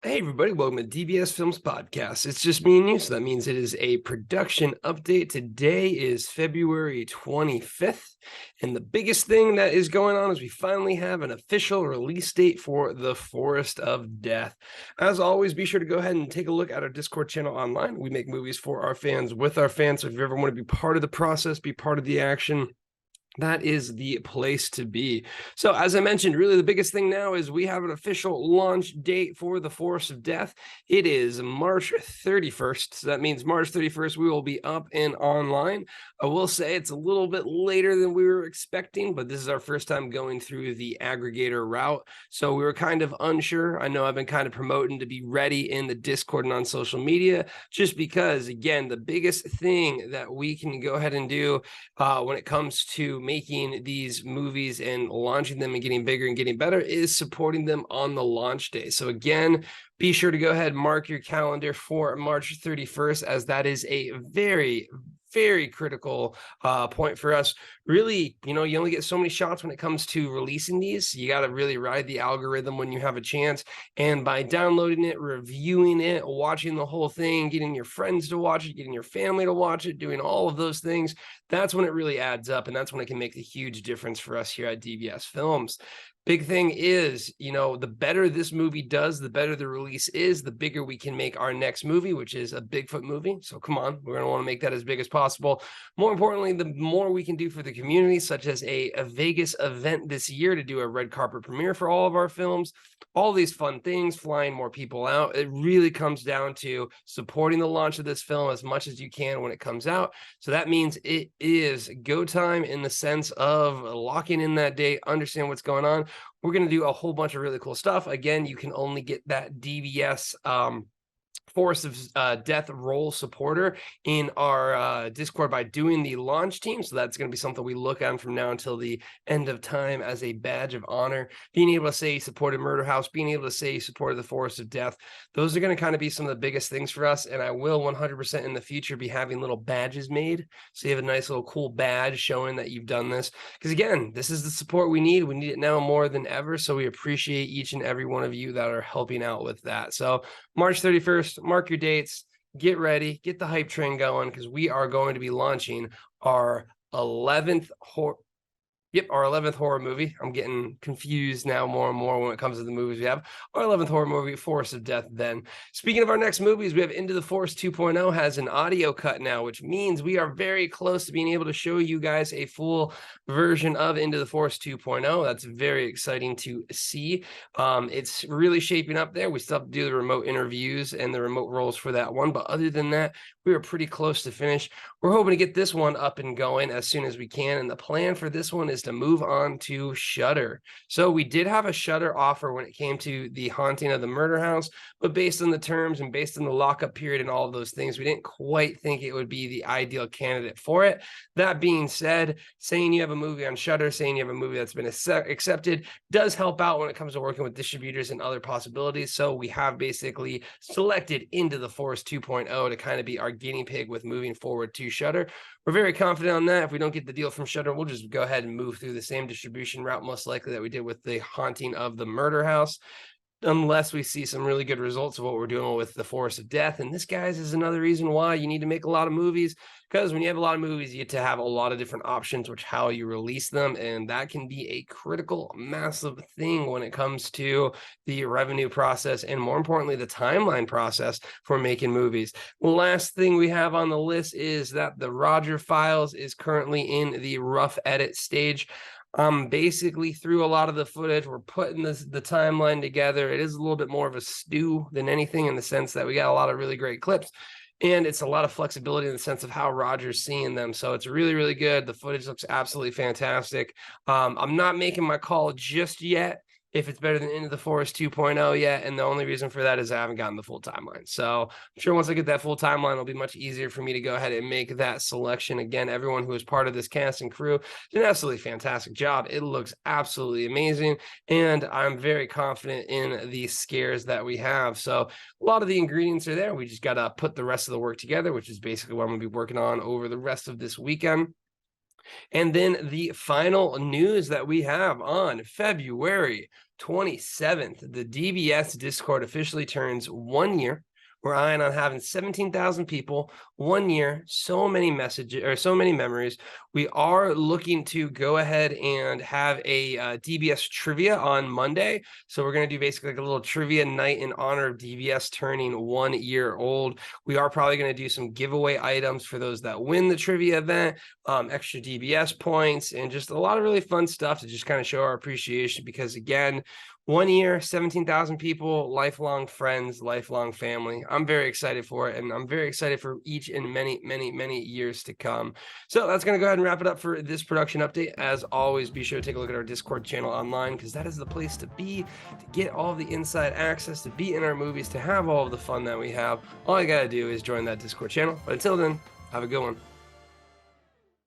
Hey everybody, welcome to DBS Films Podcast. It's just me and you, so that means it is a production update. Today is February 25th, and the biggest thing that is going on is we finally have an official release date for The Forest of Death. As always, be sure to go ahead and take a look at our Discord channel online. We make movies for our fans, with our fans, so if you ever want to be part of the process, be part of the action, that is the place to be. So as I mentioned, really the biggest thing now is we have an official launch date for The Forest of Death. It is March 31st. So that means March 31st, we will be up and online. I will say it's a little bit later than we were expecting, but this is our first time going through the aggregator route. So we were kind of unsure. I know I've been kind of promoting to be ready in the Discord and on social media, just because, again, the biggest thing that we can go ahead and do when it comes to making these movies and launching them and getting bigger and getting better is supporting them on the launch day. So again, be sure to go ahead and mark your calendar for March 31st, as that is a very critical point for us. Really, you only get so many shots when it comes to releasing these. You got to really ride the algorithm when you have a chance. And by downloading it, reviewing it, watching the whole thing, getting your friends to watch it, getting your family to watch it, doing all of those things, that's when it really adds up. And that's when it can make the huge difference for us here at DBS Films. Big thing is, the better this movie does, the better the release is, the bigger we can make our next movie, which is a Bigfoot movie. So come on, we're going to want to make that as big as possible. More importantly, the more we can do for the community, such as a Vegas event this year to do a red carpet premiere for all of our films, all these fun things, flying more people out. It really comes down to supporting the launch of this film as much as you can when it comes out. So that means it is go time in the sense of locking in that date, understand what's going on. We're going to do a whole bunch of really cool stuff. Again, you can only get that DBS Forest of Death role supporter in our Discord by doing the launch team. So that's going to be something we look on from now until the end of time as a badge of honor. Being able to say you supported Murder House, being able to say you supported the Forest of Death, those are going to kind of be some of the biggest things for us. And I will 100% in the future be having little badges made. So you have a nice little cool badge showing that you've done this. Because again, this is the support we need. We need it now more than ever. So we appreciate each and every one of you that are helping out with that. So March 31st, mark your dates, get ready, get the hype train going, because we are going to be launching our 11th our 11th horror movie. I'm getting confused now more and more when it comes to the movies we have. Our 11th horror movie, Forest of Death, then. Speaking of our next movies, we have Into the Forest 2.0 has an audio cut now, which means we are very close to being able to show you guys a full version of Into the Forest 2.0. That's very exciting to see. It's really shaping up there. We still have to do the remote interviews and the remote roles for that one, but other than that, we are pretty close to finish. We're hoping to get this one up and going as soon as we can, and the plan for this one is to move on to Shudder. So we did have a Shudder offer when it came to The Haunting of the Murder House, but based on the terms and based on the lockup period and all of those things, we didn't quite think it would be the ideal candidate for it. That being said, saying you have a movie on Shudder, saying you have a movie that's been accepted does help out when it comes to working with distributors and other possibilities. So we have basically selected Into the Forest 2.0 to kind of be our guinea pig with moving forward to Shudder. We're very confident on that. If we don't get the deal from Shudder, we'll just go ahead and move through the same distribution route, most likely, that we did with The Haunting of the Murder House, unless we see some really good results of what we're doing with The Forest of Death. And this, guys, is another reason why you need to make a lot of movies, because when you have a lot of movies, you get to have a lot of different options, which how you release them. And that can be a critical, massive thing when it comes to the revenue process and, more importantly, the timeline process for making movies. Last thing we have on the list is that the Roger Files is currently in the rough edit stage. Basically through a lot of the footage, we're putting the timeline together. It is a little bit more of a stew than anything, in the sense that we got a lot of really great clips, and it's a lot of flexibility in the sense of how Roger's seeing them. So it's really good. The footage looks absolutely fantastic. I'm not making my call just yet if it's better than Into the Forest 2.0 yet, and the only reason for that is I haven't gotten the full timeline. So I'm sure once I get that full timeline, it'll be much easier for me to go ahead and make that selection. Again, everyone who is part of this cast and crew did an absolutely fantastic job. It looks absolutely amazing, and I'm very confident in the scares that we have. So a lot of the ingredients are there. We just got to put the rest of the work together, which is basically what I'm going to be working on over the rest of this weekend. And then the final news that we have on February 27th, the DBS Discord officially turns 1 year. We're eyeing on having 17,000 people, 1 year, so many messages or so many memories. We are looking to go ahead and have a DBS trivia on Monday. So we're going to do basically like a little trivia night in honor of DBS turning 1 year old. We are probably going to do some giveaway items for those that win the trivia event, extra DBS points, and just a lot of really fun stuff to just kind of show our appreciation because, again, 1 year, 17,000 people, lifelong friends, lifelong family. I'm very excited for it, and I'm very excited for each and many, many, many years to come. So that's going to go ahead and wrap it up for this production update. As always, be sure to take a look at our Discord channel online because that is the place to be, to get all the inside access, to be in our movies, to have all of the fun that we have. All you got to do is join that Discord channel. But until then, have a good one.